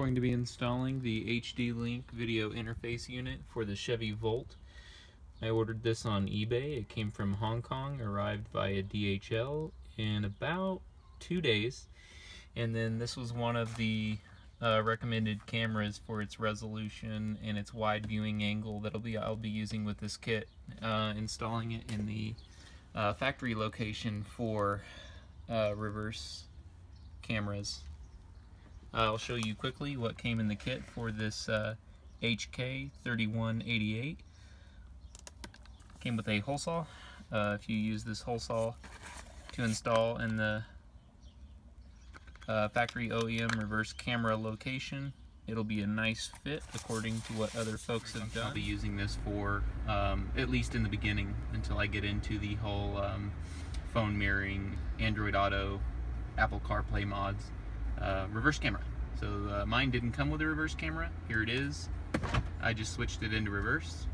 going to be installing the HD-Link video interface unit for the Chevy Volt. I ordered this on eBay. It came from Hong Kong, arrived via DHL in about 2 days, and then this was one of the recommended cameras for its resolution and its wide viewing angle that I'll be using with this kit, installing it in the factory location for reverse cameras. I'll show you quickly what came in the kit for this HK3188. Came with a hole saw. If you use this hole saw to install in the factory OEM reverse camera location, it'll be a nice fit according to what other folks have done. I'll be using this for, at least in the beginning, until I get into the whole phone mirroring, Android Auto, Apple CarPlay mods. Reverse camera. So mine didn't come with a reverse camera. Here it is. I just switched it into reverse.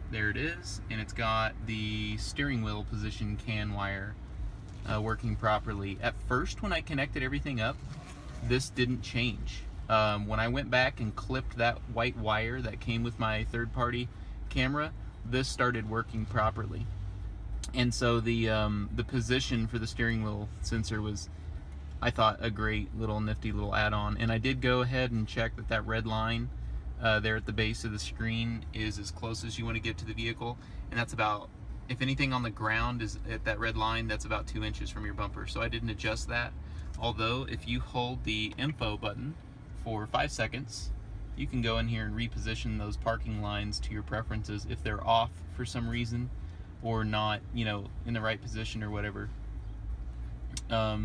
There it is, and it's got the steering wheel position CAN wire working properly. At first, when I connected everything up, this didn't change. When I went back and clipped that white wire that came with my third-party camera, this started working properly. And so the position for the steering wheel sensor was, I thought, a great little nifty little add-on. And I did go ahead and check that that red line there at the base of the screen is as close as you want to get to the vehicle, and that's about, if anything on the ground is at that red line, that's about 2 inches from your bumper. So I didn't adjust that. Although if you hold the info button for 5 seconds, you can go in here and reposition those parking lines to your preferences if they're off for some reason or not, you know, in the right position or whatever. Oh,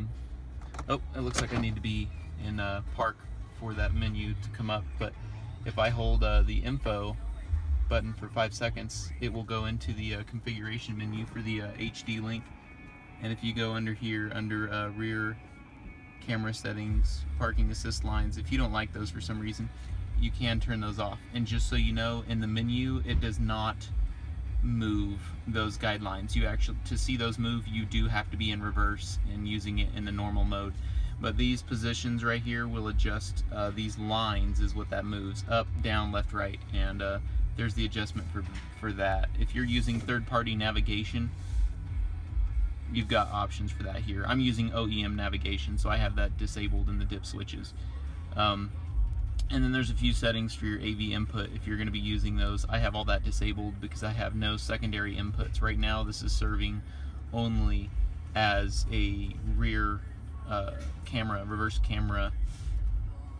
it looks like I need to be in park for that menu to come up, but if I hold the info button for 5 seconds, it will go into the configuration menu for the HD-Link. And if you go under here, under rear camera settings, parking assist lines, if you don't like those for some reason, you can turn those off. And just so you know, in the menu, it does not move those guidelines. You actually, to see those move, you do have to be in reverse and using it in the normal mode. But these positions right here will adjust, these lines is what that moves, up, down, left, right, and there's the adjustment for that. If you're using third-party navigation, you've got options for that here. I'm using OEM navigation, so I have that disabled in the dip switches. And then there's a few settings for your AV input if you're going to be using those. I have all that disabled because I have no secondary inputs. Right now this is serving only as a rear camera, reverse camera,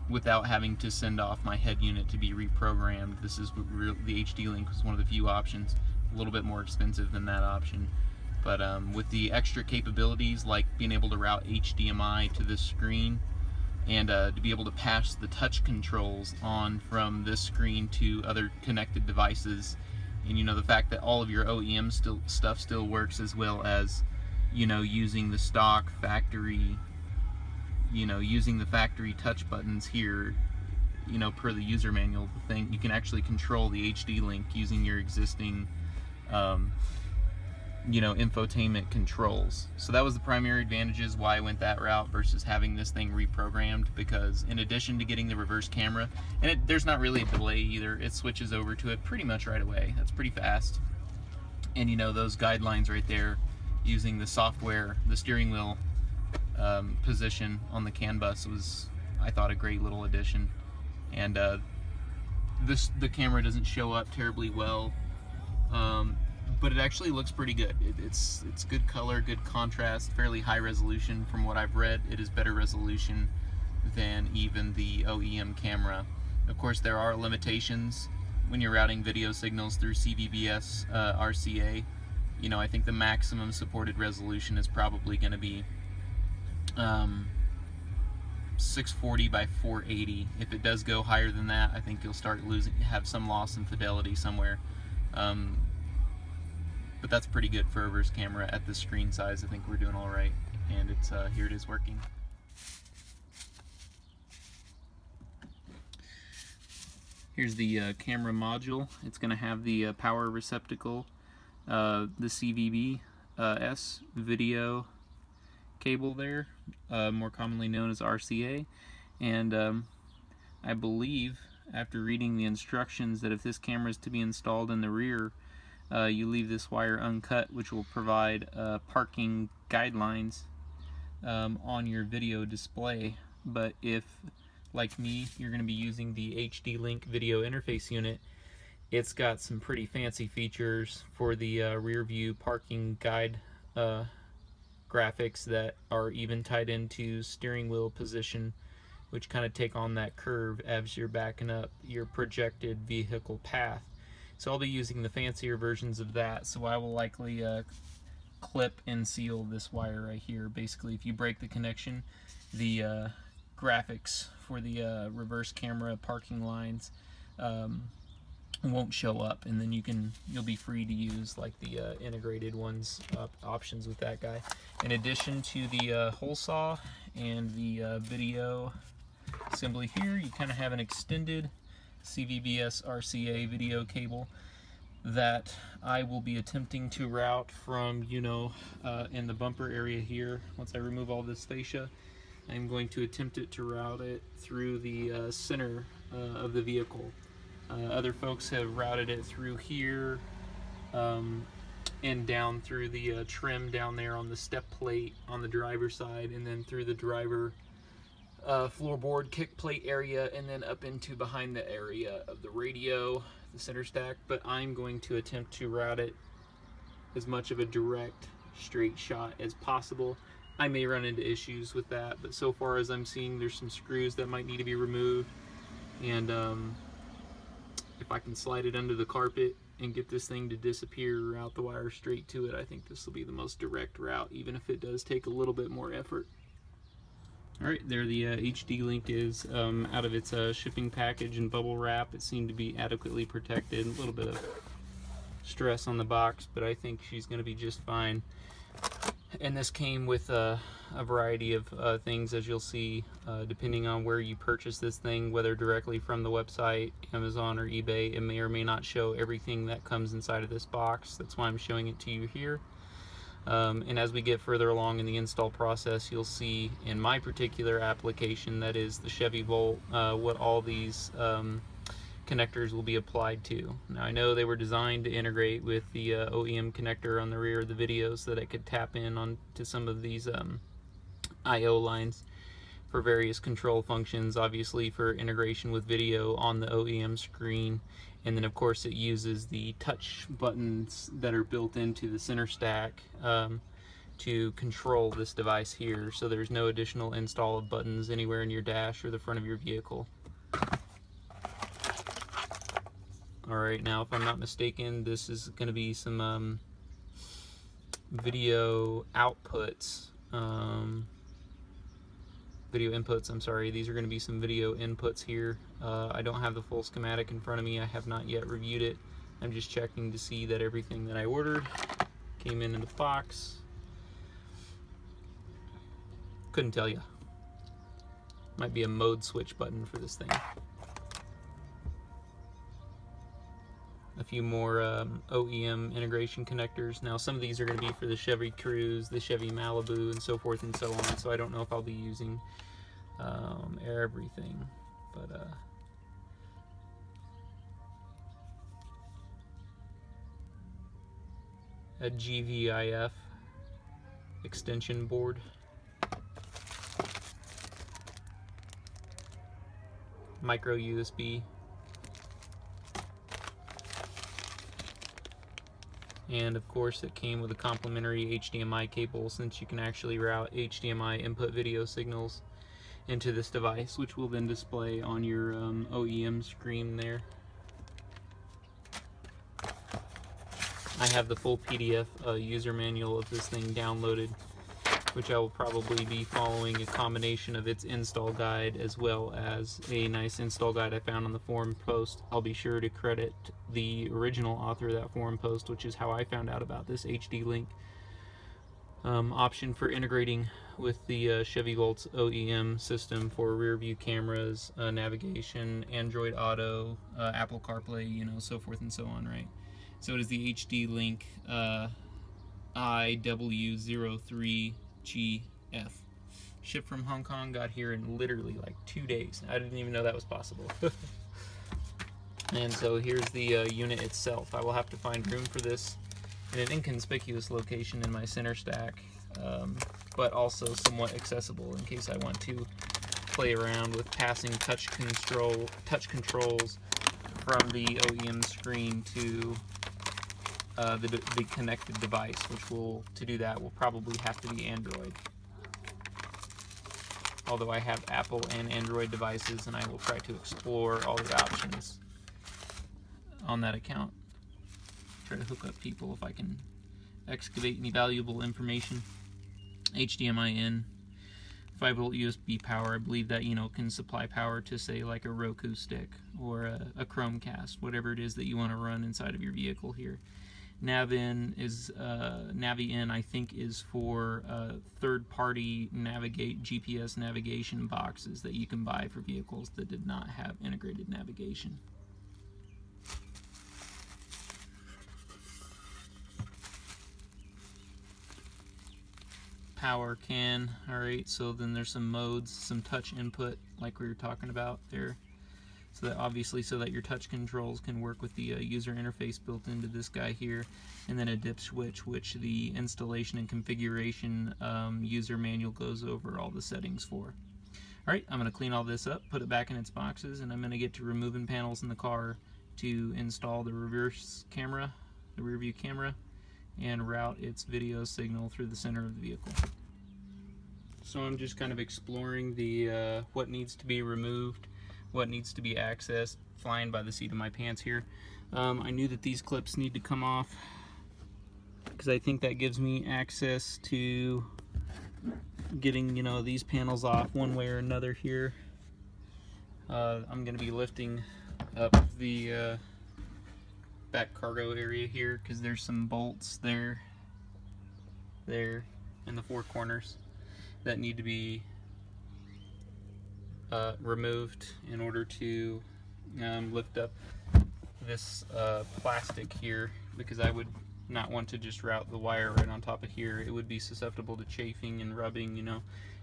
without having to send off my head unit to be reprogrammed. This is the HD-Link was one of the few options, a little bit more expensive than that option. But with the extra capabilities like being able to route HDMI to this screen, and to be able to pass the touch controls on from this screen to other connected devices, and you know, the fact that all of your OEM stuff still works, as well as, you know, using the stock factory, you know, using the factory touch buttons here, you know, per the user manual thing, you can actually control the HD-Link using your existing you know, infotainment controls. So that was the primary advantages why I went that route versus having this thing reprogrammed, because in addition to getting the reverse camera, and there's not really a delay either, it switches over to it pretty much right away. That's pretty fast. And you know, those guidelines right there, using the software, the steering wheel position on the CAN bus was, I thought, a great little addition. And the camera doesn't show up terribly well, but it actually looks pretty good. It's good color, good contrast, fairly high resolution. From what I've read, it is better resolution than even the OEM camera. Of course, there are limitations when you're routing video signals through CVBS RCA. You know, I think the maximum supported resolution is probably going to be 640 by 480. If it does go higher than that, I think you'll start have some loss in fidelity somewhere. But that's pretty good for a reverse camera at this screen size. I think we're doing all right, and it's here it is working. Here's the camera module. It's going to have the power receptacle, the CVBS video cable there, more commonly known as RCA, and I believe, after reading the instructions, that if this camera is to be installed in the rear, you leave this wire uncut, which will provide parking guidelines on your video display. But if, like me, you're going to be using the HD-Link video interface unit, it's got some pretty fancy features for the rear view parking guide graphics that are even tied into steering wheel position, which kind of take on that curve as you're backing up your projected vehicle path. So I'll be using the fancier versions of that, so I will likely clip and seal this wire right here. Basically, if you break the connection, the graphics for the reverse camera parking lines won't show up, and then you'll be free to use like the integrated ones options with that guy. In addition to the hole saw and the video assembly here, you kind of have an extended CVBS RCA video cable that I will be attempting to route from, in the bumper area here. Once I remove all this fascia, I'm going to attempt to route it through the center of the vehicle. Other folks have routed it through here and down through the trim down there on the step plate on the driver's side, and then through the driver floorboard kick plate area, and then up into behind the area of the radio, the center stack. But I'm going to attempt to route it as much of a direct straight shot as possible. I may run into issues with that, but so far as I'm seeing, there's some screws that might need to be removed, and if I can slide it under the carpet and get this thing to disappear, route the wire straight to it, I think this will be the most direct route, even if it does take a little bit more effort. Alright, there the HD-Link is out of its shipping package and bubble wrap. It seemed to be adequately protected. A little bit of stress on the box, but I think she's going to be just fine. And this came with a variety of things, as you'll see, depending on where you purchase this thing, whether directly from the website, Amazon, or eBay. It may or may not show everything that comes inside of this box. That's why I'm showing it to you here. And as we get further along in the install process, you'll see in my particular application, that is the Chevy Volt, what all these connectors will be applied to. Now, I know they were designed to integrate with the OEM connector on the rear of the video so that it could tap in onto some of these I/O lines for various control functions, obviously for integration with video on the OEM screen. And then of course it uses the touch buttons that are built into the center stack to control this device here, so there's no additional install of buttons anywhere in your dash or the front of your vehicle. Alright, now if I'm not mistaken, this is going to be some video outputs, video inputs, I'm sorry. These are going to be some video inputs here. I don't have the full schematic in front of me. I have not yet reviewed it. I'm just checking to see that everything that I ordered came in the box. Couldn't tell you. Might be a mode switch button for this thing. A few more OEM integration connectors. Now some of these are going to be for the Chevy Cruze, the Chevy Malibu, and so forth and so on, so I don't know if I'll be using everything, but a GVIF extension board, micro USB, and of course it came with a complimentary HDMI cable, since you can actually route HDMI input video signals into this device, which will then display on your OEM screen there. I have the full PDF user manual of this thing downloaded, which I will probably be following a combination of its install guide as well as a nice install guide I found on the forum post. I'll be sure to credit the original author of that forum post, which is how I found out about this HD-Link option for integrating with the Chevy Volt's OEM system for rear view cameras, navigation, Android Auto, Apple CarPlay, so forth and so on, right? So it is the HD-Link IW03GF. Shipped from Hong Kong, got here in literally like 2 days. I didn't even know that was possible. And so here's the unit itself. I will have to find room for this in an inconspicuous location in my center stack, but also somewhat accessible in case I want to play around with passing touch controls from the OEM screen to the connected device, which to do that will probably have to be Android. Although I have Apple and Android devices, and I will try to explore all the options on that account. Try to hook up people if I can excavate any valuable information. HDMI in, 5-volt USB power. I believe that, you know, can supply power to, say, like a Roku stick or a Chromecast, whatever it is that you want to run inside of your vehicle here. Nav-in is Navi-in, I think, is for third-party GPS navigation boxes that you can buy for vehicles that did not have integrated navigation. Power can. Alright, so then there's some modes, some touch input like we were talking about there, so that obviously so that your touch controls can work with the user interface built into this guy here, and then a dip switch, which the installation and configuration user manual goes over all the settings for. Alright, I'm going to clean all this up, put it back in its boxes, and I'm going to get to removing panels in the car to install the reverse camera, the rear view camera, and route its video signal through the center of the vehicle. So I'm just kind of exploring the what needs to be removed, what needs to be accessed, flying by the seat of my pants here. I knew that these clips need to come off because I think that gives me access to getting, you know, these panels off one way or another here. I'm going to be lifting up the back cargo area here because there's some bolts there, in the 4 corners that need to be removed in order to lift up this plastic here, because I would not want to just route the wire right on top of here. It would be susceptible to chafing and rubbing, you know,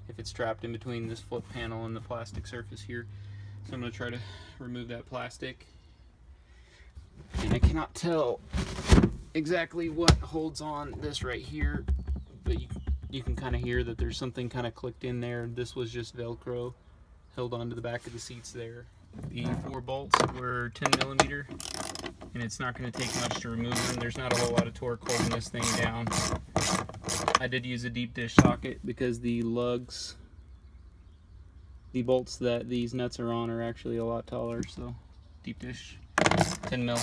if it's trapped in between this flip panel and the plastic surface here. So I'm going to try to remove that plastic. And I cannot tell exactly what holds on this right here, but you can kind of hear that there's something kind of clicked in there. This was just Velcro held onto the back of the seats there. The 4 bolts were 10mm, and it's not going to take much to remove them. There's not a whole lot of torque holding this thing down. I did use a deep dish socket because the lugs, the bolts that these nuts are on, are actually a lot taller, so deep dish. 10 mil.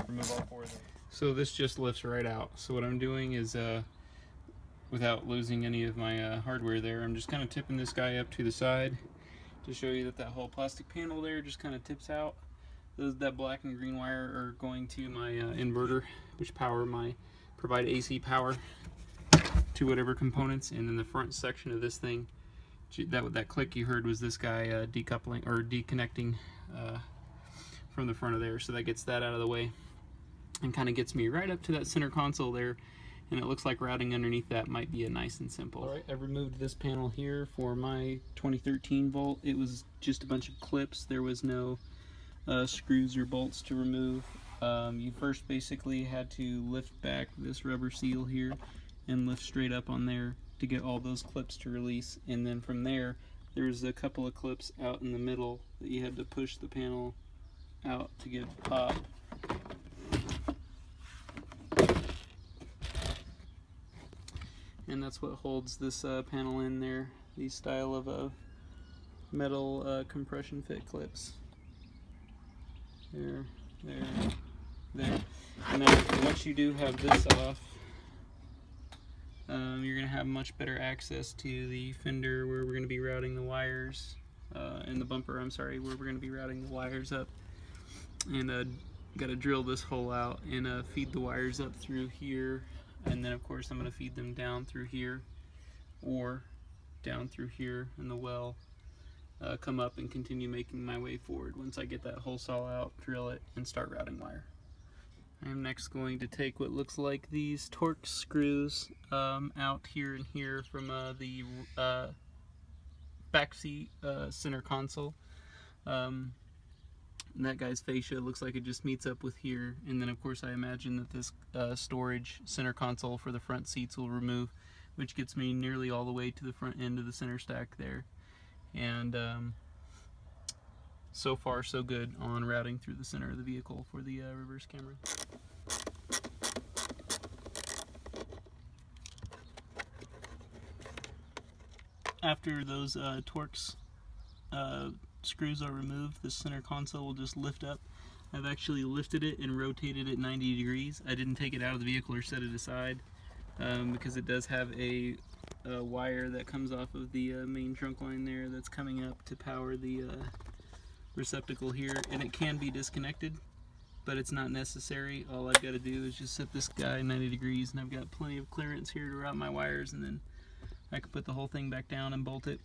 Remove all 4 of them. So this just lifts right out. So what I'm doing is, without losing any of my hardware there, I'm just kind of tipping this guy up to the side to show you that that whole plastic panel there just kind of tips out. That black and green wire are going to my inverter, which provide AC power to whatever components. And then the front section of this thing, that click you heard was this guy decoupling or deconnecting from the front of there, so that gets that out of the way and kind of gets me right up to that center console there, and it looks like routing underneath that might be a nice and simple. Alright, I removed this panel here for my 2013 Volt. It was just a bunch of clips. There was no screws or bolts to remove. You first basically had to lift back this rubber seal here and lift straight up on there to get all those clips to release, and then from there there's a couple of clips out in the middle that you had to push the panel out to get pop. And that's what holds this panel in there, these style of metal compression fit clips. There. And now once you do have this off, you're going to have much better access to the fender where we're going to be routing the wires, in the bumper, I'm sorry, where we're going to be routing the wires up. And got to drill this hole out and feed the wires up through here, and then of course I'm going to feed them down through here or down through here in the well, come up and continue making my way forward once I get that hole saw out, drill it, and start routing wire. I'm next going to take what looks like these Torx screws out here and here from the back seat center console. And that guy's fascia looks like it just meets up with here, and then of course I imagine that this storage center console for the front seats will remove, which gets me nearly all the way to the front end of the center stack there. And so far so good on routing through the center of the vehicle for the reverse camera. After those Torx screws are removed, the center console will just lift up. I've actually lifted it and rotated it 90 degrees. I didn't take it out of the vehicle or set it aside because it does have a wire that comes off of the main trunk line there that's coming up to power the receptacle here, and it can be disconnected, but it's not necessary. All I've got to do is just set this guy 90 degrees, and I've got plenty of clearance here to route my wires, and then I can put the whole thing back down and bolt it.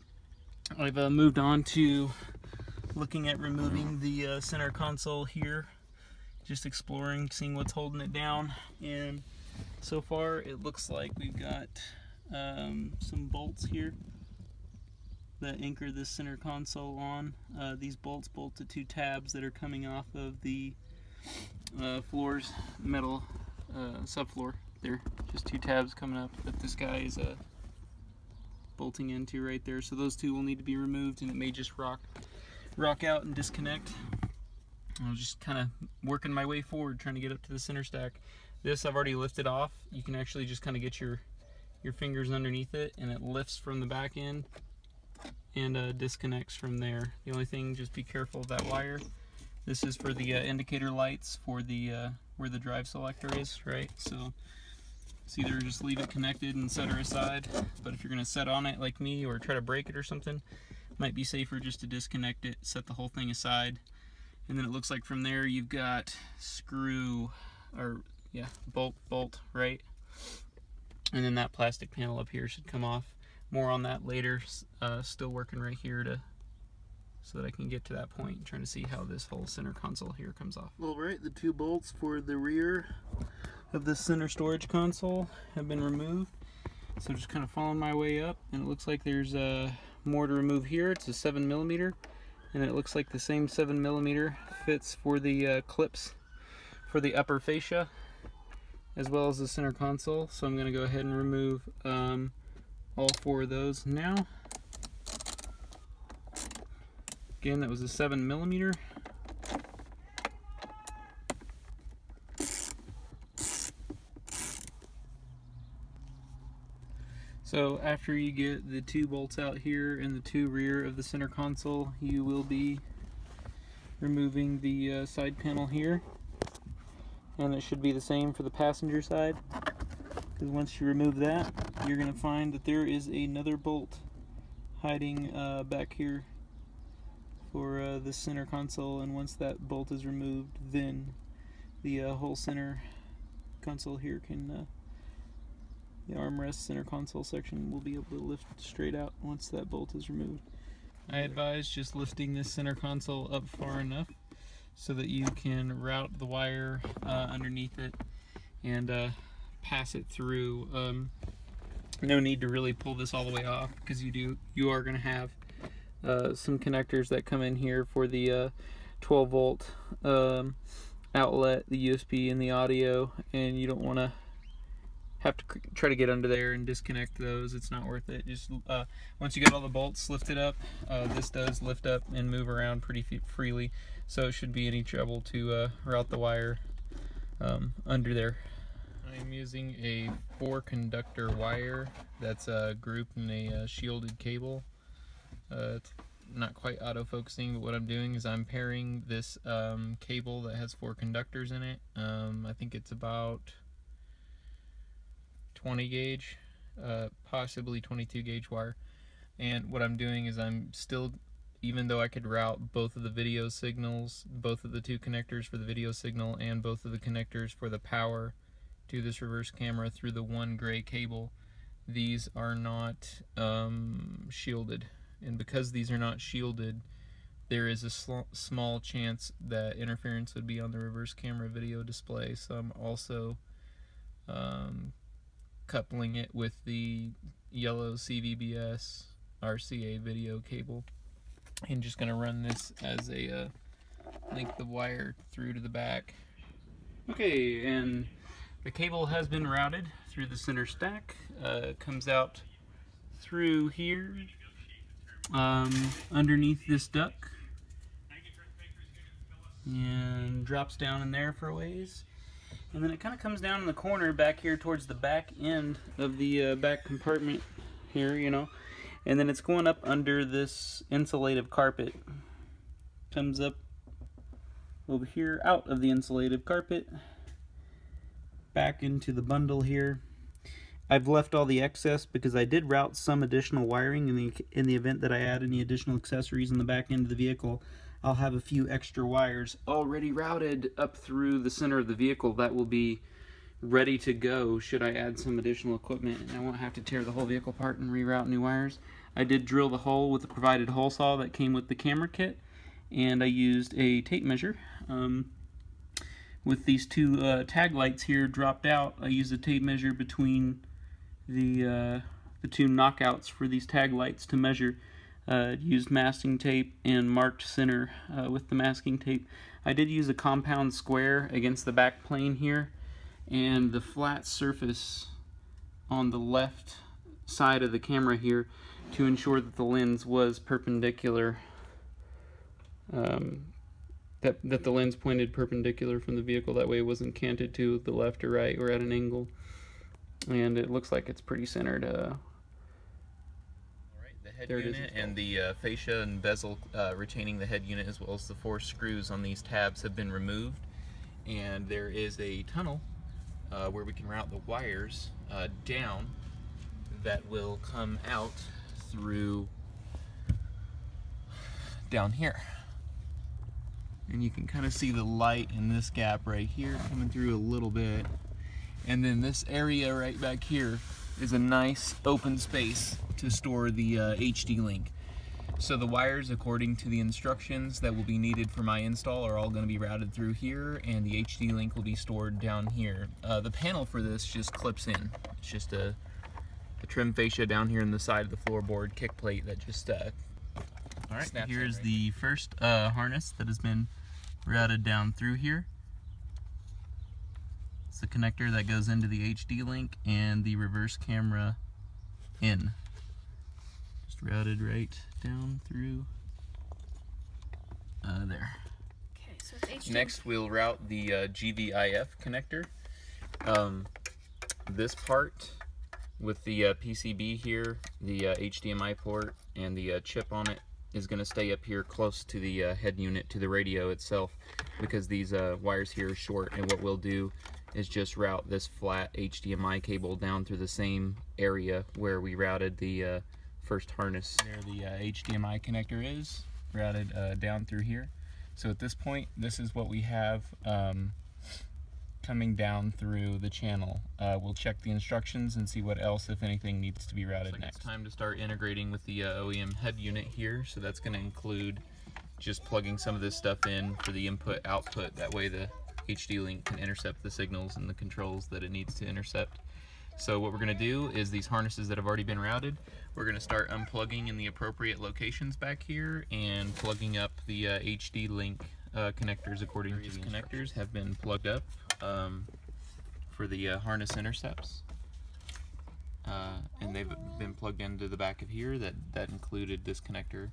I've moved on to looking at removing the center console here, just exploring, seeing what's holding it down, and so far it looks like we've got some bolts here that anchor this center console on. These bolts bolt to two tabs that are coming off of the floor's metal subfloor. They're just two tabs coming up that this guy is bolting into right there. So those two will need to be removed, and it may just rock out and disconnect. I'm just kind of working my way forward, trying to get up to the center stack. This I've already lifted off. You can actually just kind of get your fingers underneath it, and it lifts from the back end and disconnects from there. The only thing, just be careful of that wire. This is for the indicator lights for the where the drive selector is, right? So it's either just leave it connected and set her aside, but if you're going to set on it like me or try to break it or something, it might be safer just to disconnect it, set the whole thing aside, and then it looks like from there you've got bolt, right? And then that plastic panel up here should come off. More on that later. Still working right here so that I can get to that point, trying to see how this whole center console here comes off. Alright, the two bolts for the rear of the center storage console have been removed. So just kind of following my way up, and it looks like there's more to remove here. It's a 7mm, and it looks like the same 7mm fits for the clips for the upper fascia as well as the center console. So I'm going to go ahead and remove all four of those now. Again, that was a 7mm. So after you get the two bolts out here and the two rear of the center console, you will be removing the side panel here, and it should be the same for the passenger side, because once you remove that, you're going to find that there is another bolt hiding back here for the center console, and once that bolt is removed, then the whole center console here can the armrest center console section will be able to lift straight out once that bolt is removed. I advise just lifting this center console up far enough so that you can route the wire underneath it and pass it through. No need to really pull this all the way off, because you are going to have some connectors that come in here for the 12 volt outlet, the USB, and the audio, and you don't want to have to try to get under there and disconnect those. It's not worth it. Just once you get all the bolts lifted up, this does lift up and move around pretty freely, so it shouldn't be any trouble to route the wire under there. I'm using a 4-conductor wire that's grouped in a shielded cable. It's not quite auto-focusing, but what I'm doing is I'm pairing this cable that has 4 conductors in it. I think it's about 20 gauge, possibly 22 gauge wire. And what I'm doing is I'm still, even though I could route both of the video signals, both of the 2 connectors for the video signal and both of the connectors for the power to this reverse camera through the one gray cable, these are not shielded. And because these are not shielded, there is a small chance that interference would be on the reverse camera video display. So I'm also coupling it with the yellow CVBS RCA video cable, and just going to run this as a length of wire through to the back. Okay, and the cable has been routed through the center stack. Comes out through here, underneath this duct, and drops down in there for a ways. And then it kind of comes down in the corner back here towards the back end of the back compartment here, you know. And then it's going up under this insulative carpet. Comes up over here out of the insulative carpet, back into the bundle here. I've left all the excess because I did route some additional wiring in the event that I add any additional accessories in the back end of the vehicle. I'll have a few extra wires already routed up through the center of the vehicle that will be ready to go should I add some additional equipment, and I won't have to tear the whole vehicle apart and reroute new wires. I did drill the hole with the provided hole saw that came with the camera kit, and I used a tape measure. With these two tag lights here dropped out, I used a tape measure between the two knockouts for these tag lights to measure. Used masking tape and marked center with the masking tape. I did use a compound square against the back plane here, and the flat surface on the left side of the camera here to ensure that the lens was perpendicular, that the lens pointed perpendicular from the vehicle. That way it wasn't canted to the left or right or at an angle. And it looks like it's pretty centered. The head unit and the fascia and bezel retaining the head unit, as well as the 4 screws on these tabs, have been removed, and there is a tunnel where we can route the wires down that will come out through down here. And you can kind of see the light in this gap right here coming through a little bit, and then this area right back here is a nice open space to store the HD link. So the wires, according to the instructions that will be needed for my install, are all going to be routed through here, and the HD link will be stored down here. The panel for this just clips in. It's just a trim fascia down here in the side of the floorboard kick plate that just Alright, here's the first harness that has been routed down through here. It's the connector that goes into the HD link and the reverse camera in. Just routed right down through there. Okay, so it's HD. Next we'll route the GVIF connector. This part with the PCB here, the HDMI port, and the chip on it is going to stay up here close to the head unit, to the radio itself, because these wires here are short, and what we'll do is just route this flat HDMI cable down through the same area where we routed the first harness. There the HDMI connector is, routed down through here. So at this point, this is what we have coming down through the channel. We'll check the instructions and see what else, if anything, needs to be routed next. It's time to start integrating with the OEM head unit here, so that's going to include just plugging some of this stuff in for the input-output. That way the HD link can intercept the signals and the controls that it needs to intercept. So what we're going to do is these harnesses that have already been routed, we're going to start unplugging in the appropriate locations back here and plugging up the HD link connectors according to the connectors have been plugged up for the harness intercepts, and they've been plugged into the back of here. That included this connector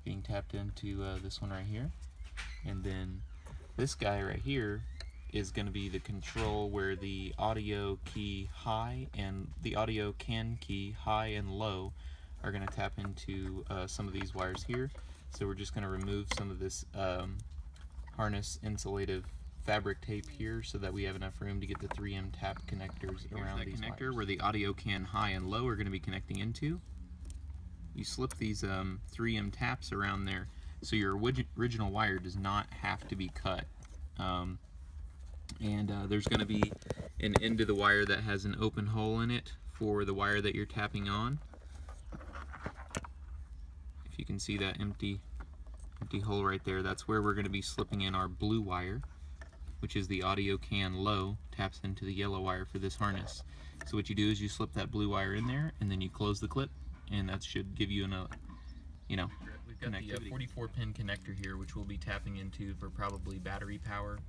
being tapped into this one right here, and then this guy right here is going to be the control where the audio key high and the audio can key high and low are going to tap into some of these wires here. So we're just going to remove some of this harness insulative fabric tape here so that we have enough room to get the 3M tap connectors around these connector wires. Where the audio can high and low are going to be connecting into. You slip these 3M taps around there so your original wire does not have to be cut. There's going to be an end of the wire that has an open hole in it for the wire that you're tapping on. If you can see that empty hole right there, that's where we're going to be slipping in our blue wire, which is the audio can low, taps into the yellow wire for this harness. So what you do is you slip that blue wire in there, and then you close the clip, and that should give you we've got the 44-pin connector here, which we'll be tapping into for probably battery power.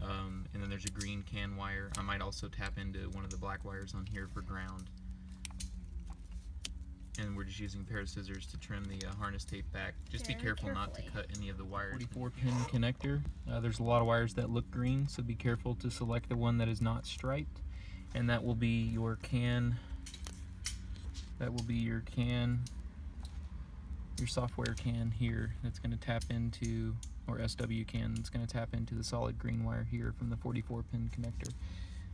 And then there's a green CAN wire. I might also tap into one of the black wires on here for ground. And we're just using a pair of scissors to trim the harness tape back. Just be careful not to cut any of the wires. 44-pin connector. There's a lot of wires that look green, so be careful to select the one that is not striped. And that will be your CAN. That will be your CAN, your software CAN here. That's going to tap into, or SW CAN. That's going to tap into the solid green wire here from the 44-pin connector.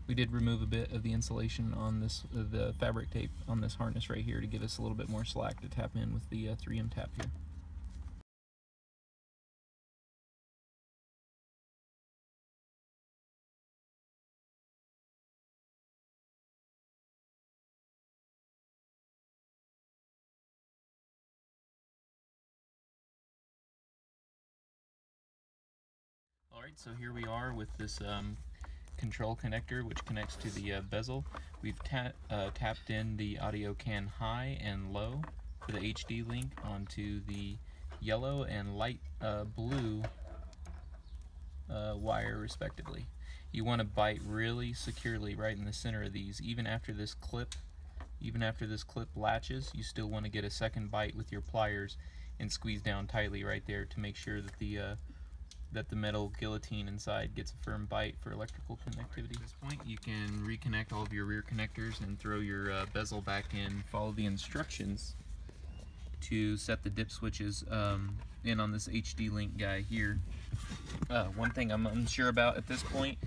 We did remove a bit of the insulation on this, the fabric tape on this harness right here to give us a little bit more slack to tap in with the 3M tap here. Alright, so here we are with this control connector which connects to the bezel. We've tapped in the audio CAN high and low for the HD link onto the yellow and light blue wire respectively. You want to bite really securely right in the center of these. Even after this clip latches, you still want to get a second bite with your pliers and squeeze down tightly right there to make sure that the metal guillotine inside gets a firm bite for electrical connectivity. At this point, you can reconnect all of your rear connectors and throw your bezel back in. Follow the instructions to set the dip switches in on this HD link guy here. One thing I'm unsure about at this point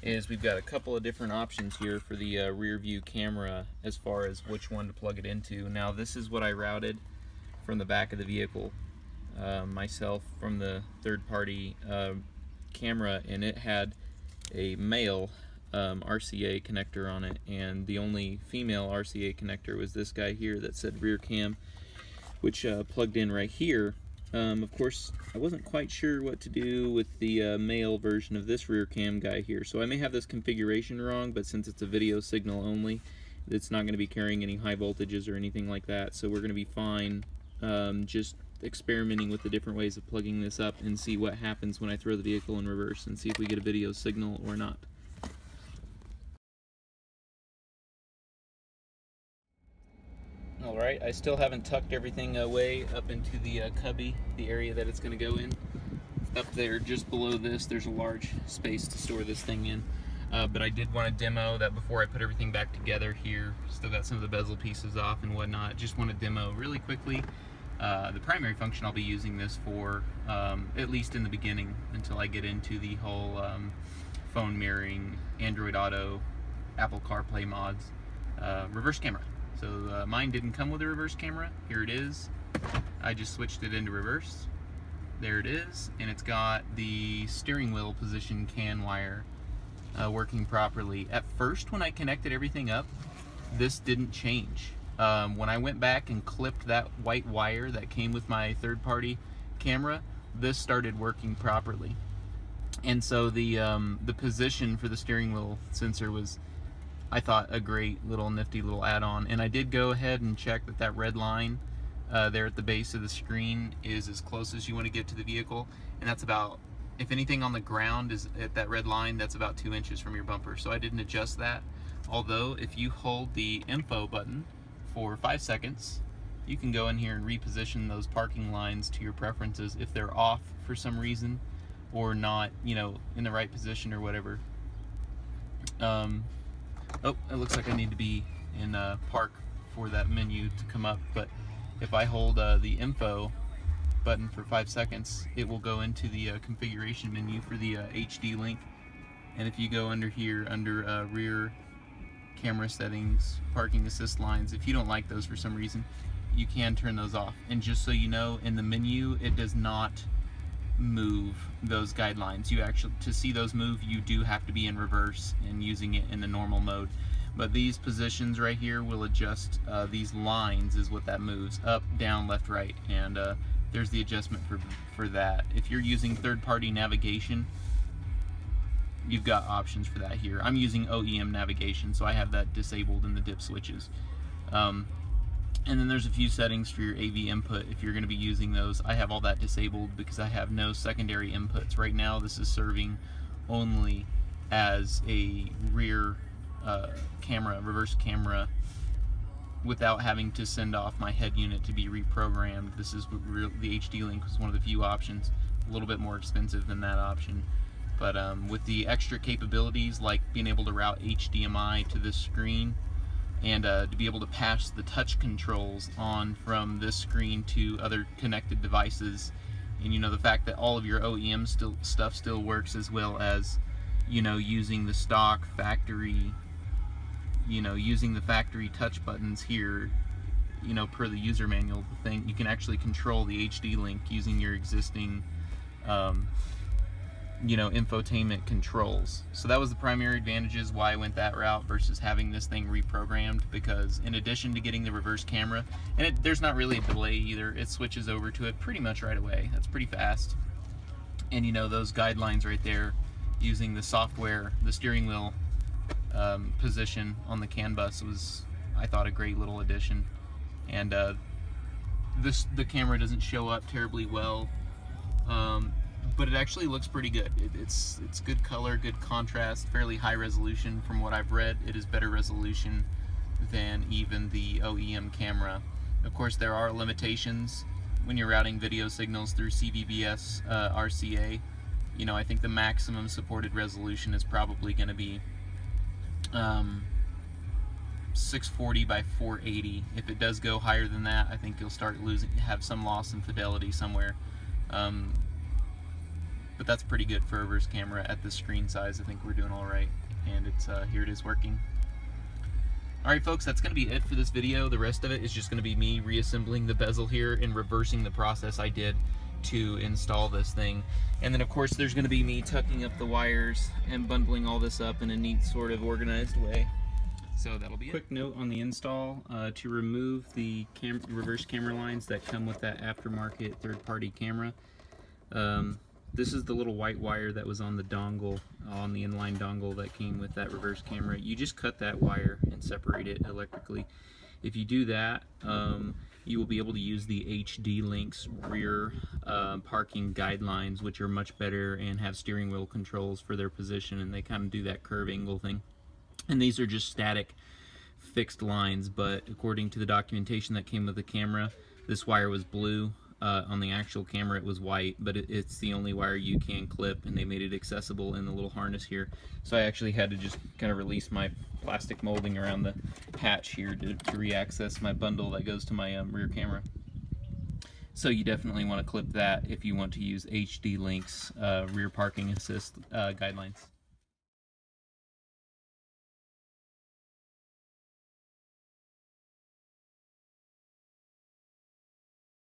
is we've got a couple of different options here for the rear view camera as far as which one to plug it into. Now this is what I routed from the back of the vehicle myself from the third-party camera, and it had a male RCA connector on it, and the only female RCA connector was this guy here that said rear cam, which plugged in right here. Of course, I wasn't quite sure what to do with the male version of this rear cam guy here, so I may have this configuration wrong, but since it's a video signal only, it's not going to be carrying any high voltages or anything like that, so we're going to be fine just experimenting with the different ways of plugging this up and see what happens when I throw the vehicle in reverse and see if we get a video signal or not. Alright, I still haven't tucked everything away up into the cubby, the area that it's going to go in. Up there, just below this, there's a large space to store this thing in. But I did want to demo that before I put everything back together here. Still got some of the bezel pieces off and whatnot. Just want to demo really quickly the primary function I'll be using this for, at least in the beginning, until I get into the whole phone mirroring, Android Auto, Apple CarPlay mods, reverse camera. So mine didn't come with a reverse camera. Here it is. I just switched it into reverse. There it is, and it's got the steering wheel position CAN wire working properly. At first, when I connected everything up, this didn't change. When I went back and clipped that white wire that came with my third-party camera, this started working properly. And so the position for the steering wheel sensor was, I thought, a great little nifty little add-on. And I did go ahead and check that that red line there at the base of the screen is as close as you want to get to the vehicle, and that's about, if anything on the ground is at that red line, that's about 2 inches from your bumper. So I didn't adjust that. Although if you hold the info button for 5 seconds, you can go in here and reposition those parking lines to your preferences if they're off for some reason or not, you know, in the right position or whatever. Oh, it looks like I need to be in park for that menu to come up, but if I hold the info button for 5 seconds, it will go into the configuration menu for the HD link. And if you go under here, under rear camera settings, parking assist lines, if you don't like those for some reason, you can turn those off. And just so you know, in the menu, it does not move those guidelines. You actually, to see those move, you do have to be in reverse and using it in the normal mode. But these positions right here will adjust, these lines is what that moves, up, down, left, right, and there's the adjustment for that. If you're using third-party navigation, you've got options for that here. I'm using OEM navigation, so I have that disabled in the dip switches. And And then there's a few settings for your AV input if you're going to be using those. I have all that disabled because I have no secondary inputs. Right now this is serving only as a rear camera, reverse camera, without having to send off my head unit to be reprogrammed. This is the HD link was one of the few options, a little bit more expensive than that option. But with the extra capabilities like being able to route HDMI to this screen, and to be able to pass the touch controls on from this screen to other connected devices, and you know, the fact that all of your OEM stuff still works, as well as, you know, using the stock factory, you know, using the factory touch buttons here, you know, per the user manual thing, you can actually control the HD link using your existing you know, infotainment controls. So that was the primary advantages why I went that route versus having this thing reprogrammed, because in addition to getting the reverse camera, and there's not really a delay either, it switches over to it pretty much right away. That's pretty fast. And you know, those guidelines right there, using the software, the steering wheel position on the CAN bus was, I thought, a great little addition. And the camera doesn't show up terribly well, but it actually looks pretty good. It's good color, good contrast, fairly high resolution. From what I've read, it is better resolution than even the OEM camera. Of course, there are limitations when you're routing video signals through CVBS RCA. You know, I think the maximum supported resolution is probably going to be 640 by 480. If it does go higher than that, I think you'll start have some loss in fidelity somewhere. But that's pretty good for a reverse camera at this screen size. I think we're doing all right, and it's here it is working. All right, folks, that's going to be it for this video. The rest of it is just going to be me reassembling the bezel here and reversing the process I did to install this thing. And then, of course, there's going to be me tucking up the wires and bundling all this up in a neat, sort of organized way. So that'll be it. Quick note on the install: to remove the reverse camera lines that come with that aftermarket third-party camera. This is the little white wire that was on the dongle, on the inline dongle that came with that reverse camera. You just cut that wire and separate it electrically. If you do that, you will be able to use the HD Link's rear parking guidelines, which are much better and have steering wheel controls for their position, and they kind of do that curve angle thing. And these are just static fixed lines, but according to the documentation that came with the camera, this wire was blue. On the actual camera it was white, but it's the only wire you can clip, and they made it accessible in the little harness here. So I actually had to just kind of release my plastic molding around the hatch here to re-access my bundle that goes to my rear camera. So you definitely want to clip that if you want to use HD Link's rear parking assist guidelines.